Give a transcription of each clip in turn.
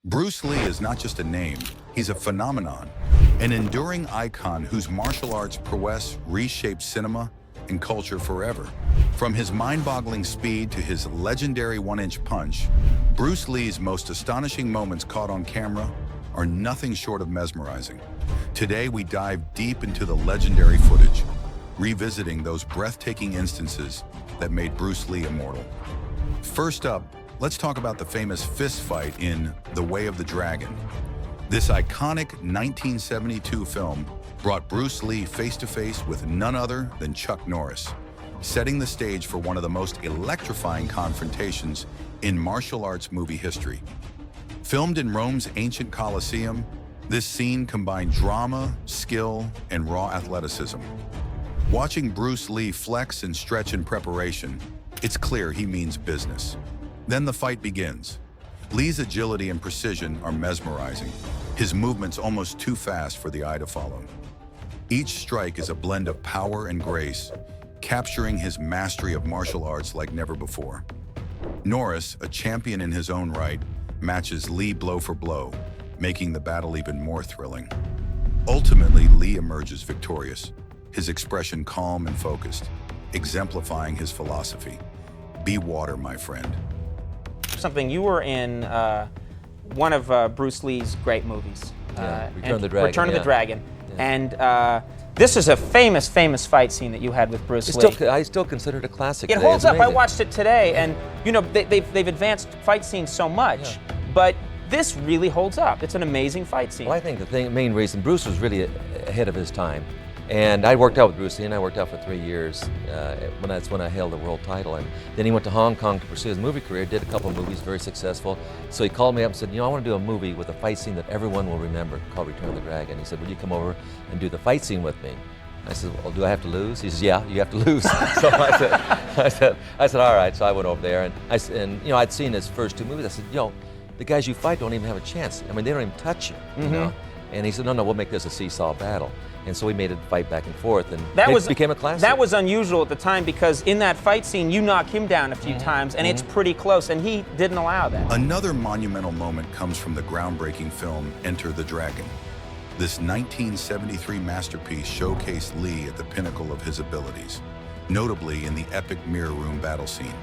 Bruce Lee is not just a name, he's a phenomenon, an enduring icon whose martial arts prowess reshaped cinema and culture forever. From his mind-boggling speed to his legendary one-inch punch, Bruce Lee's most astonishing moments caught on camera are nothing short of mesmerizing. Today we dive deep into the legendary footage, revisiting those breathtaking instances that made Bruce Lee immortal. First up, let's talk about the famous fist fight in The Way of the Dragon. This iconic 1972 film brought Bruce Lee face-to-face with none other than Chuck Norris, setting the stage for one of the most electrifying confrontations in martial arts movie history. Filmed in Rome's ancient Colosseum, this scene combined drama, skill, and raw athleticism. Watching Bruce Lee flex and stretch in preparation, it's clear he means business. Then the fight begins. Lee's agility and precision are mesmerizing, his movements almost too fast for the eye to follow. Each strike is a blend of power and grace, capturing his mastery of martial arts like never before. Norris, a champion in his own right, matches Lee blow for blow, making the battle even more thrilling. Ultimately, Lee emerges victorious, his expression calm and focused, exemplifying his philosophy. Be water, my friend. Something you were in one of Bruce Lee's great movies. Return of the Dragon. Return of the Dragon. Yeah. And this is a famous fight scene that you had with Bruce Lee. I still consider it a classic. It holds up. I watched it today, and you know they've advanced fight scenes so much, but this really holds up. It's an amazing fight scene. Well, I think the main reason Bruce was really ahead of his time. And I worked out with Bruce Lee, and I worked out for 3 years. That's when I held the world title. And then he went to Hong Kong to pursue his movie career, did a couple of movies, very successful. So he called me up and said, I want to do a movie with a fight scene that everyone will remember called Return of the Dragon. He said, will you come over and do the fight scene with me? I said, well, do I have to lose? He says, yeah, you have to lose. So I said, all right. So I went over there, and I'd seen his first 2 movies. I said, the guys you fight don't even have a chance. I mean, they don't even touch you, you know? And he said, no, we'll make this a seesaw battle. And so we made it fight back and forth, and it became a classic. That was unusual at the time, because in that fight scene, you knock him down a few times, and it's pretty close, and he didn't allow that. Another monumental moment comes from the groundbreaking film Enter the Dragon. This 1973 masterpiece showcased Lee at the pinnacle of his abilities, notably in the epic mirror room battle scene.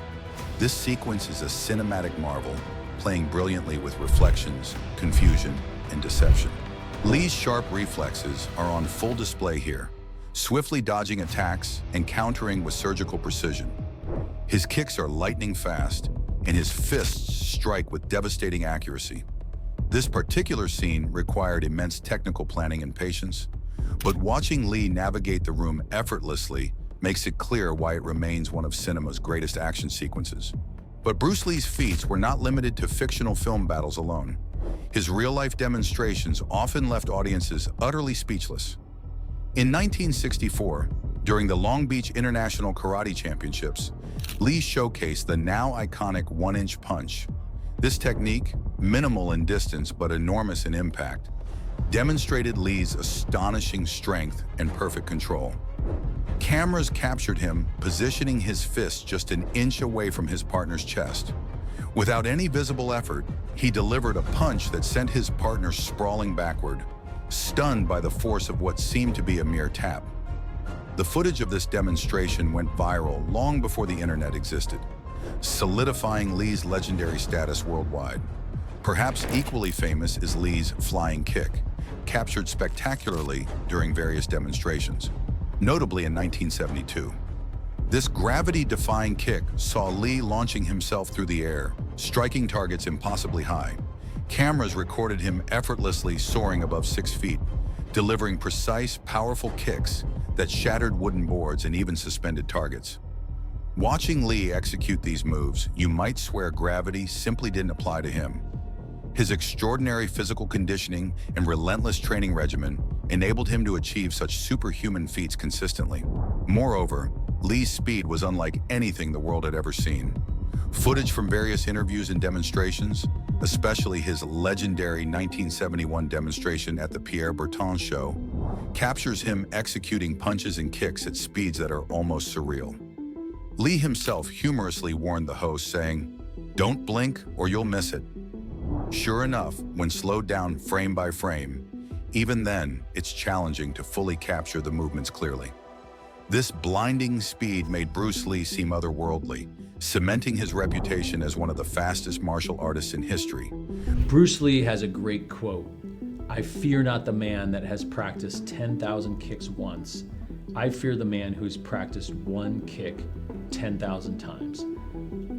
This sequence is a cinematic marvel, playing brilliantly with reflections, confusion, and deception. Lee's sharp reflexes are on full display here, swiftly dodging attacks and countering with surgical precision. His kicks are lightning fast, and his fists strike with devastating accuracy. This particular scene required immense technical planning and patience, but watching Lee navigate the room effortlessly makes it clear why it remains one of cinema's greatest action sequences. But Bruce Lee's feats were not limited to fictional film battles alone. His real-life demonstrations often left audiences utterly speechless. In 1964, during the Long Beach International Karate Championships, Lee showcased the now iconic one-inch punch. This technique, minimal in distance but enormous in impact, demonstrated Lee's astonishing strength and perfect control. Cameras captured him positioning his fist just an inch away from his partner's chest. Without any visible effort, he delivered a punch that sent his partner sprawling backward, stunned by the force of what seemed to be a mere tap. The footage of this demonstration went viral long before the internet existed, solidifying Lee's legendary status worldwide. Perhaps equally famous is Lee's flying kick, captured spectacularly during various demonstrations, notably in 1972. This gravity-defying kick saw Lee launching himself through the air, striking targets impossibly high. Cameras recorded him effortlessly soaring above 6 feet, delivering precise, powerful kicks that shattered wooden boards and even suspended targets. Watching Lee execute these moves, you might swear gravity simply didn't apply to him. His extraordinary physical conditioning and relentless training regimen enabled him to achieve such superhuman feats consistently. Moreover, Lee's speed was unlike anything the world had ever seen. Footage from various interviews and demonstrations, especially his legendary 1971 demonstration at the Pierre Berton show, captures him executing punches and kicks at speeds that are almost surreal. Lee himself humorously warned the host, saying, "Don't blink or you'll miss it." Sure enough, when slowed down frame by frame, even then, it's challenging to fully capture the movements clearly. This blinding speed made Bruce Lee seem otherworldly, cementing his reputation as one of the fastest martial artists in history. Bruce Lee has a great quote: "I fear not the man that has practiced 10,000 kicks once. I fear the man who's practiced one kick 10,000 times."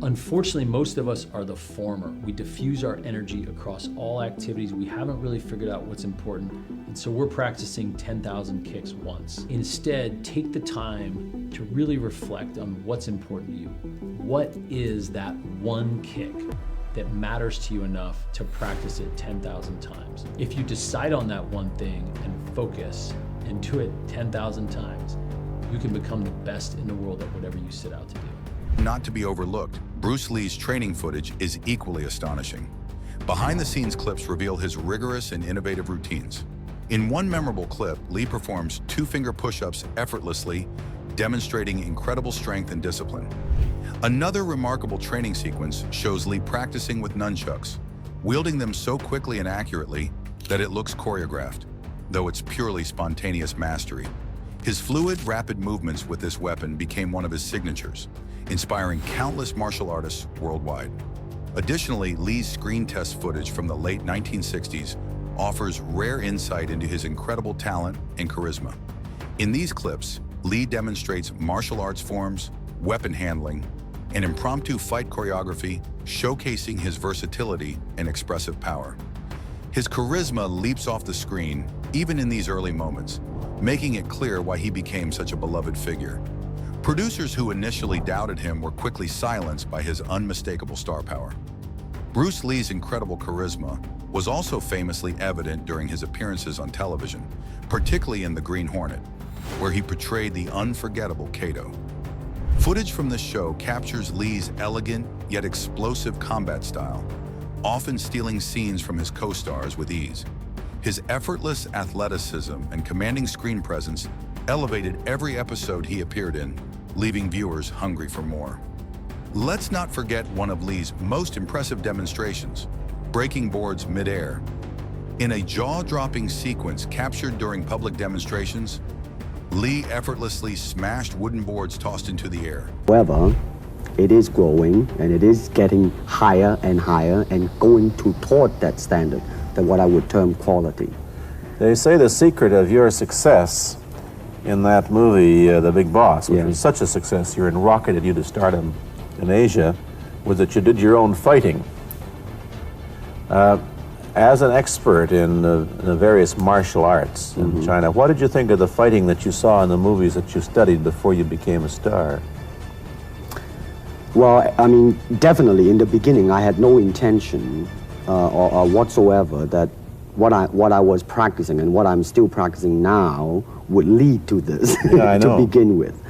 Unfortunately, most of us are the former. We diffuse our energy across all activities. We haven't really figured out what's important, and so we're practicing 10,000 kicks once. Instead, take the time to really reflect on what's important to you. What is that one kick that matters to you enough to practice it 10,000 times? If you decide on that one thing and focus and do it 10,000 times, you can become the best in the world at whatever you set out to do. Not to be overlooked, Bruce Lee's training footage is equally astonishing. Behind-the-scenes clips reveal his rigorous and innovative routines. In one memorable clip, Lee performs 2-finger push-ups effortlessly, demonstrating incredible strength and discipline. Another remarkable training sequence shows Lee practicing with nunchucks, wielding them so quickly and accurately that it looks choreographed, though it's purely spontaneous mastery. His fluid, rapid movements with this weapon became one of his signatures, inspiring countless martial artists worldwide. Additionally, Lee's screen test footage from the late 1960s offers rare insight into his incredible talent and charisma. In these clips, Lee demonstrates martial arts forms, weapon handling, and impromptu fight choreography, showcasing his versatility and expressive power. His charisma leaps off the screen, even in these early moments, making it clear why he became such a beloved figure. Producers who initially doubted him were quickly silenced by his unmistakable star power. Bruce Lee's incredible charisma was also famously evident during his appearances on television, particularly in The Green Hornet, where he portrayed the unforgettable Kato. Footage from this show captures Lee's elegant yet explosive combat style, often stealing scenes from his co-stars with ease. His effortless athleticism and commanding screen presence elevated every episode he appeared in, leaving viewers hungry for more. Let's not forget one of Lee's most impressive demonstrations, breaking boards mid-air. In a jaw-dropping sequence captured during public demonstrations, Lee effortlessly smashed wooden boards tossed into the air. However, it is growing and it is getting higher and higher and going toward that standard, that what I would term quality. They say the secret of your success in that movie, The Big Boss, which was such a success, you're rocketed you to stardom in Asia, was that you did your own fighting. As an expert in the various martial arts in China, what did you think of the fighting that you saw in the movies that you studied before you became a star? Well, I mean, definitely in the beginning I had no intention or whatsoever that what I was practicing and what I'm still practicing now would lead to this to begin with.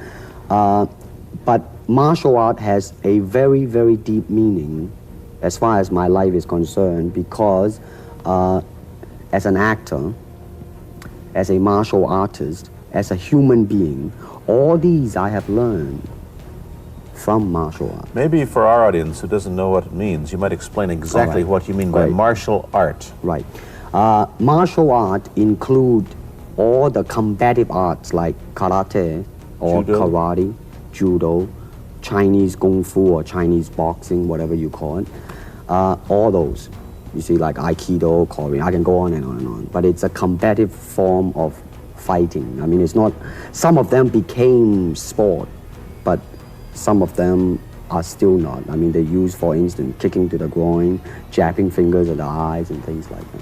But martial art has a very, very deep meaning as far as my life is concerned, because as an actor, as a martial artist, as a human being, all these I have learned from martial art. Maybe for our audience who doesn't know what it means, you might explain exactly what you mean by martial art. Right. Martial art include all the combative arts like karate or karate, judo, Chinese kung fu or Chinese boxing, whatever you call it. All those. You see, like Aikido, Korean, I can go on and on and on. But it's a combative form of fighting. I mean, it's not, some of them became sport, but some of them are still not. I mean, they use, for instance, kicking to the groin, jabbing fingers at the eyes and things like that.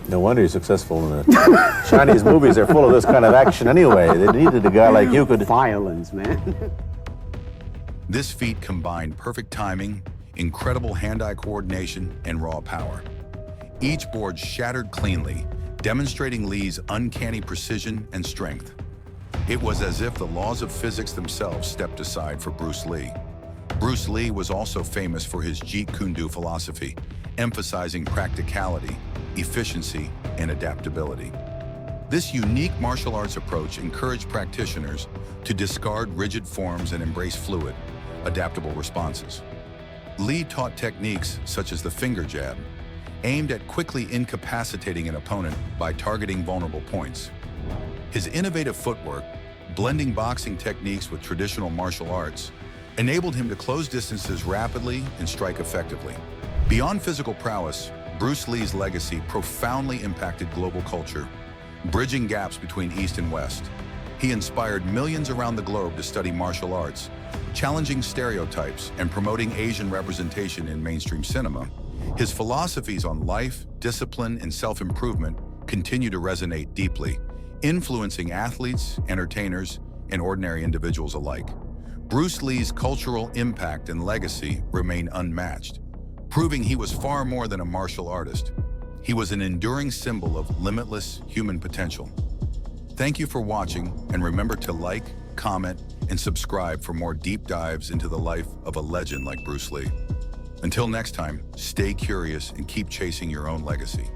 No wonder you're successful in it. Chinese movies are full of this kind of action anyway. They needed a guy like you could... Violence, man. This feat combined perfect timing, incredible hand-eye coordination, and raw power. Each board shattered cleanly, demonstrating Lee's uncanny precision and strength. It was as if the laws of physics themselves stepped aside for Bruce Lee. Bruce Lee was also famous for his Jeet Kune Do philosophy, emphasizing practicality, efficiency, and adaptability. This unique martial arts approach encouraged practitioners to discard rigid forms and embrace fluid, adaptable responses. Lee taught techniques such as the finger jab, aimed at quickly incapacitating an opponent by targeting vulnerable points. His innovative footwork, blending boxing techniques with traditional martial arts, enabled him to close distances rapidly and strike effectively. Beyond physical prowess, Bruce Lee's legacy profoundly impacted global culture, bridging gaps between East and West. He inspired millions around the globe to study martial arts, challenging stereotypes and promoting Asian representation in mainstream cinema. His philosophies on life, discipline, and self-improvement continue to resonate deeply, influencing athletes, entertainers, and ordinary individuals alike. Bruce Lee's cultural impact and legacy remain unmatched, proving he was far more than a martial artist. He was an enduring symbol of limitless human potential. Thank you for watching, and remember to like, comment, and subscribe for more deep dives into the life of a legend like Bruce Lee. Until next time, stay curious and keep chasing your own legacy.